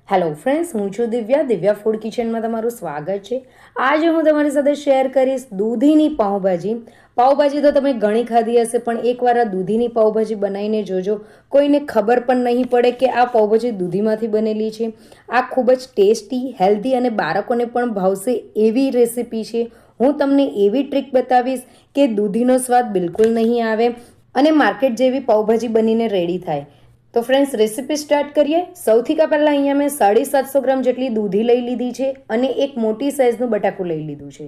Hello friends, હું છું Divya food કિચનમાં તમારું સ્વાગત છે। આજે હું તમારી સાથે શેર કરીશ દૂધીની પાઉંભાજી। પાઉંભાજી તો તમે ઘણી ખાધી હશે, પણ એકવાર આ દૂધીની પાઉંભાજી બનાવીને જોજો, કોઈને ખબર પણ નહીં પડે કે આ પાઉંભાજી દૂધીમાંથી બનેલી છે। આ ખૂબ જ ટેસ્ટી, હેલ્ધી અને બાળકોને પણ ભાવશે એવી રેસીપી છે। હું તમને એવી ટ્રીક બતાવીશ કે દૂધીનો સ્વાદ બિલકુલ નહીં આવે અને માર્કેટ જેવી પાઉંભાજી બનીને રેડી થાય। તો ફ્રેન્ડ્સ, રેસીપી સ્ટાર્ટ કરીએ। સૌથી પહેલાં અહીંયા મેં 750 ગ્રામ જેટલી દૂધી લઈ લીધી છે અને એક મોટી સાઇઝનું બટાકું લઈ લીધું છે।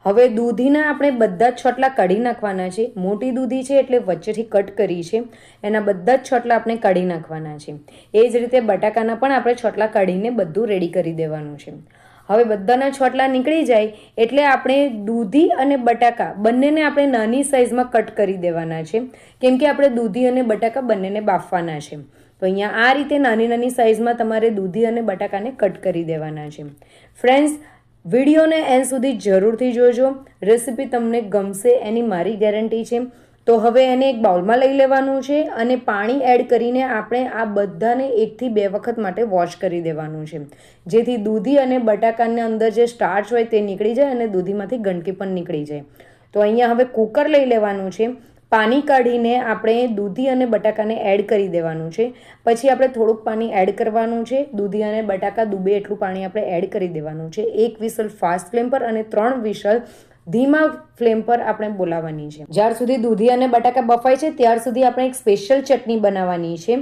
હવે દૂધીના આપણે બધા જ છોટલા કાઢી નાખવાના છે। મોટી દૂધી છે એટલે વચ્ચેથી કટ કરી છે, એના બધા જ છોટલા આપણે કાઢી નાખવાના છે। એ જ રીતે બટાકાના પણ આપણે છોટલા કાઢીને બધું રેડી કરી દેવાનું છે। હવે બધાના છોટલા નીકળી જાય એટલે આપણે દૂધી અને બટાકા બંનેને આપણે નાની સાઇઝમાં કટ કરી દેવાના છે, કેમ કે આપણે દૂધી અને બટાકા બંનેને બાફવાના છે। તો અહીંયા આ રીતે નાની નાની સાઇઝમાં તમારે દૂધી અને બટાકાને કટ કરી દેવાના છે। ફ્રેન્ડ્સ, વિડીયોને એન્ડ સુધી જરૂરથી જોજો, રેસીપી તમને ગમશે એની મારી ગેરંટી છે। તો હવે એને એક બાઉલમાં લઈ લેવાનું છે અને પાણી એડ કરીને આપણે આ બધાને 1 થી 2 વખત માટે વોશ કરી દેવાનું છે, જેથી દૂધી અને બટાકાની અંદર જે સ્ટાર્ચ હોય તે નીકળી જાય અને દૂધીમાંથી ગંદકી પણ નીકળી જાય। તો અહીંયા હવે કુકર લઈ લેવાનું છે, પાણી કાઢીને આપણે દૂધી અને બટાકાને એડ કરી દેવાનું છે। પછી આપણે થોડુંક પાણી એડ કરવાનું છે, દૂધી અને બટાકા ડૂબે એટલું પાણી આપણે એડ કરી દેવાનું છે। 1 વિસલ ફાસ્ટ ફ્લેમ પર અને 3 વિસલ ધીમા ફ્લેમ પર આપણે બોલાવવાની છે। જ્યાર સુધી દૂધી અને બટાકા બફાય છે ત્યાર સુધી આપણે એક સ્પેશિયલ ચટણી બનાવવાની છે,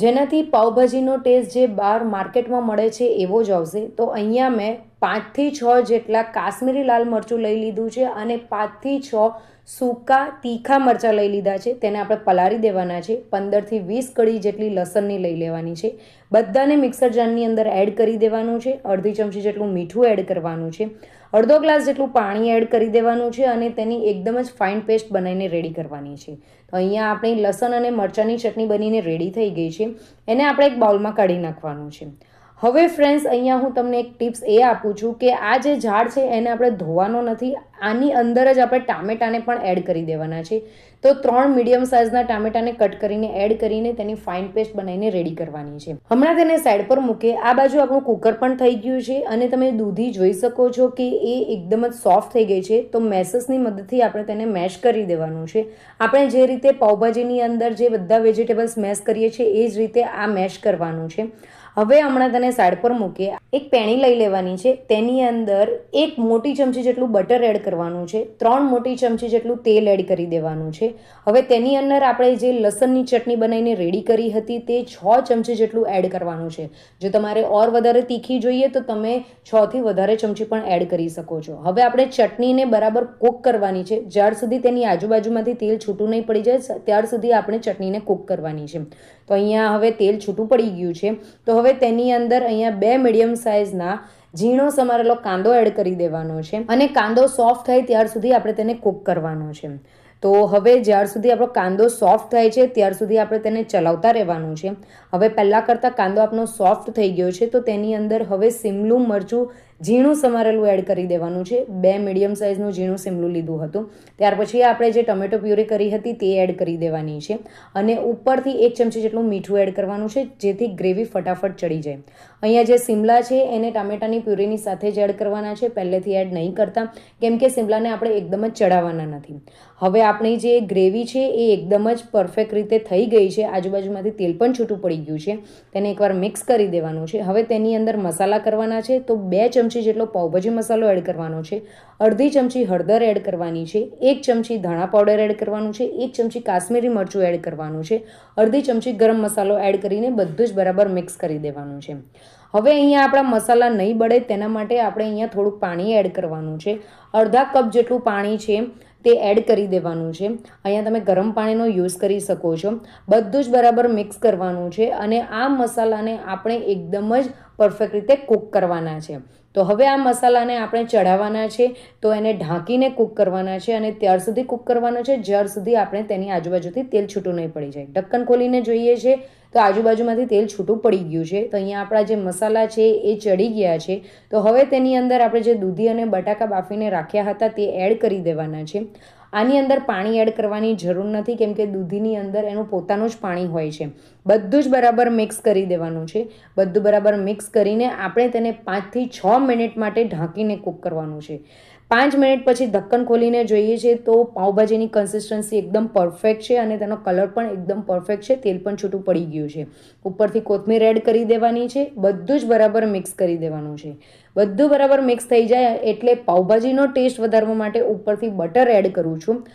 જેનાથી પાઉંભાજીનો ટેસ્ટ જે બહાર માર્કેટમાં મળે છે એવો જ આવશે। તો અહીંયા મેં 5 થી 6 જેટલા કાશ્મીરી લાલ મરચું લઈ લીધું છે અને 5 થી 6 સૂકા તીખા મરચાં લઈ લીધા છે, તેને આપણે પલાળી દેવાના છે। 15 થી 20 કળી જેટલી લસણની લઈ લેવાની છે, બધાને મિક્સર જારની અંદર એડ કરી દેવાનું છે। અડધી ચમચી જેટલું મીઠું એડ કરવાનું છે, અડધો ગ્લાસ જેટલું પાણી એડ કરી દેવાનું છે અને તેની એકદમ જ ફાઇન પેસ્ટ બનાવીને રેડી કરવાની છે। તો અહીંયા આપણી લસણ અને મરચાંની ચટણી બનીને રેડી થઈ ગઈ છે, એને આપણે એક બાઉલમાં કાઢી નાખવાનું છે। હવે ફ્રેન્ડ્સ, અહીંયા હું તમને એક ટિપ્સ એ આપું છું કે આ જે ઝાડ છે એને આપણે ધોવાનો નથી, આની અંદર જ આપણે ટામેટાને પણ એડ કરી દેવાના છે। તો 3 મીડિયમ સાઇઝના ટામેટાને કટ કરીને એડ કરીને તેની ફાઇન પેસ્ટ બનાવીને રેડી કરવાની છે। હમણાં તેને સાઈડ પર મૂકે, આ બાજુ આપણું કુકર પણ થઈ ગયું છે અને તમે દૂધી જોઈ શકો છો કે એ એકદમ જ સોફ્ટ થઈ ગઈ છે। તો મેસસની મદદથી આપણે તેને મેશ કરી દેવાનું છે। આપણે જે રીતે પાઉંભાજીની અંદર જે બધા વેજીટેબલ્સ મેશ કરીએ છીએ એ જ રીતે આ મેશ કરવાનું છે। હવે હમણાં તેને સાઈડ પર મૂકીએ, એક પેણી લઈ લેવાની છે, તેની અંદર 1 મોટી ચમચી જેટલું બટર એડ કરવાનું છે, 3 મોટી ચમચી જેટલું તેલ એડ કરી દેવાનું છે। હવે તેની અંદર આપણે જે લસણની ચટણી બનાવીને રેડી કરી હતી તે 6 ચમચી જેટલું એડ કરવાનું છે। જો તમારે ઓર વધારે તીખી જોઈએ તો તમે 6 થી વધારે ચમચી પણ એડ કરી શકો છો। હવે આપણે ચટણીને બરાબર કૂક કરવાની છે, જ્યાર સુધી તેની આજુબાજુમાંથી તેલ છૂટું નહીં પડી જાય ત્યાર સુધી આપણે ચટણીને કૂક કરવાની છે। તો અહીંયા હવે તેલ છૂટું પડી ગયું છે, તો હવે તેની અંદર અહીંયા 2 મીડિયમ સાઇઝના ઝીણો સમારેલો કાંદો એડ કરી દેવાનો છે અને કાંદો સોફ્ટ થાય ત્યાર સુધી આપણે તેને કૂક કરવાનો છે। તો હવે જ્યાર સુધી આપણો કાંદો સોફ્ટ થાય છે ત્યાર સુધી આપણે તેને ચલાવતા રહેવાનું છે। હવે પહેલાં કરતાં કાંદો આપણો સોફ્ટ થઈ ગયો છે, તો તેની અંદર હવે સિમલું મરચું ઝીણું સમારેલું એડ કરી દેવાનું છે। 2 મીડિયમ સાઇઝનું ઝીણું સિમલું લીધું હતું, ત્યાર પછી આપણે જે ટમેટો પ્યુરી કરી હતી તે એડ કરી દેવાની છે અને ઉપરથી 1 ચમચી જેટલું મીઠું એડ કરવાનું છે, જેથી ગ્રેવી ફટાફટ ચડી જાય। અહીંયા જે સિમલા છે એને ટામેટાની પ્યુરીની સાથે જ એડ કરવાના છે, પહેલેથી એડ નહીં કરતા, કેમ કે સિમલાને આપણે એકદમ જ ચડાવવાના નથી। હવે આપણી જે ગ્રેવી છે એ એકદમ જ પરફેક્ટ રીતે થઈ ગઈ છે, આજુબાજુમાંથી તેલ પણ છૂટું પડી ગયું છે, તેને એકવાર મિક્સ કરી દેવાનું છે। હવે તેની અંદર મસાલા કરવાના છે, તો 2 ચમચી જેટલો પાઉંભાજી મસાલો એડ કરવાનો છે, અડધી ચમચી હળદર એડ કરવાની છે, 1 ચમચી ધાણા પાવડર એડ કરવાનું છે, 1 ચમચી કાશ્મીરી મરચું એડ કરવાનું છે, અડધી ચમચી ગરમ મસાલો એડ કરીને બધું જ બરાબર મિક્સ કરી દેવાનું છે। હવે અહીંયા આપણા મસાલા નહીં બળે તેના માટે આપણે અહીંયા થોડુંક પાણી એડ કરવાનું છે, અડધા કપ જેટલું પાણી છે તે એડ કરી દેવાનું છે। અહીંયા તમે ગરમ પાણીનો યુઝ કરી શકો છો। બધું જ બરાબર મિક્સ કરવાનું છે અને આ મસાલાને આપણે એકદમ જ પરફેક્ટ રીતે કૂક કરવાના છે। તો હવે આ મસાલાને આપણે ચઢાવવાના છે, તો એને ઢાંકીને કૂક કરવાના છે અને ત્યાર સુધી કૂક કરવાનો છે જ્યાર સુધી આપણે તેની આજુબાજુથી તેલ છૂટું નહીં પડી જાય। ઢક્કન ખોલીને જોઈએ છે તો આજુબાજુમાંથી તેલ છૂટું પડી ગયું છે। તો અહીંયા આપણા જે મસાલા છે એ ચડી ગયા છે, તો હવે તેની અંદર આપણે જે દૂધી અને બટાકા બાફીને રાખ્યા હતા તે એડ કરી દેવાના છે। આની અંદર પાણી એડ કરવાની જરૂર નથી, કેમ કે દૂધીની અંદર એનું પોતાનું જ પાણી હોય છે. બધું જ બરાબર મિક્સ કરી દેવાનું છે. બધું બરાબર મિક્સ કરીને આપણે તેને 5 થી 6 મિનિટ માટે ઢાંકીને કૂક કરવાનું છે. 5 મિનિટ પછી ઢક્કન ખોલીને જોઈએ છે તો પાઉંભાજીની કન્સિસ્ટન્સી એકદમ પરફેક્ટ છે અને તેનો કલર પણ એકદમ પરફેક્ટ છે. તેલ પણ છૂટું પડી ગયું છે. ઉપરથી કોથમીર એડ કરી દેવાની છે. બધું જ બરાબર મિક્સ કરી દેવાનું છે. બધું બરાબર મિક્સ થઈ જાય એટલે પાઉંભાજીનો ટેસ્ટ વધારવા માટે ઉપરથી બટર એડ કરું છું.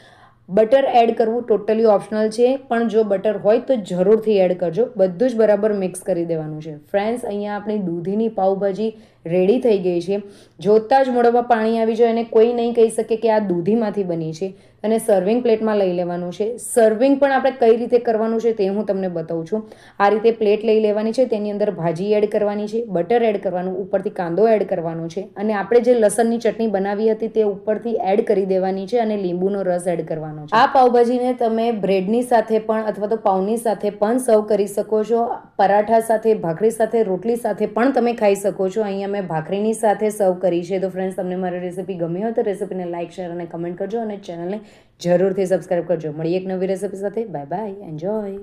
બટર એડ કરવું ટોટલી ઓપ્શનલ છે, પણ જો બટર હોય તો જરૂરથી એડ કરજો. બધું જ બરાબર મિક્સ કરી દેવાનું છે. ફ્રેન્ડ્સ, અહીંયા આપણી દૂધીની પાઉંભાજી રેડી થઈ ગઈ છે. જોતાં જ મોઢામાં પાણી આવી જાય અને કોઈ નહીં કહી શકે કે આ દૂધીમાંથી બની છે. અને સર્વિંગ પ્લેટમાં લઈ લેવાનું છે. સર્વિંગ પણ આપણે કઈ રીતે કરવાનું છે તે હું તમને બતાવું છું. આ રીતે પ્લેટ લઈ લેવાની છે. તેની અંદર ભાજી એડ કરવાની છે, બટર એડ કરવાનું, ઉપરથી કાંદો એડ કરવાનો છે અને આપણે જે લસણની ચટણી બનાવી હતી તે ઉપરથી એડ કરી દેવાની છે અને લીંબુનો રસ એડ કરવાનો છે. આ પાઉંભાજીને તમે બ્રેડની સાથે પણ અથવા તો પાઉની સાથે પણ સર્વ કરી શકો છો. પરાઠા સાથે, ભાખરી સાથે, રોટલી સાથે પણ તમે ખાઈ શકો છો. અહીંયા મેં ભાખરીની સાથે સર્વ કરી છે. તો ફ્રેન્ડ્સ, તમને મારી રેસીપી ગમી હોય તો રેસીપીને લાઇક, શેર અને કમેન્ટ કરજો અને ચેનલને જરૂરથી સબસ્ક્રાઇબ કરજો. મળીએ એક નવી રેસીપી સાથે. Bye bye, enjoy.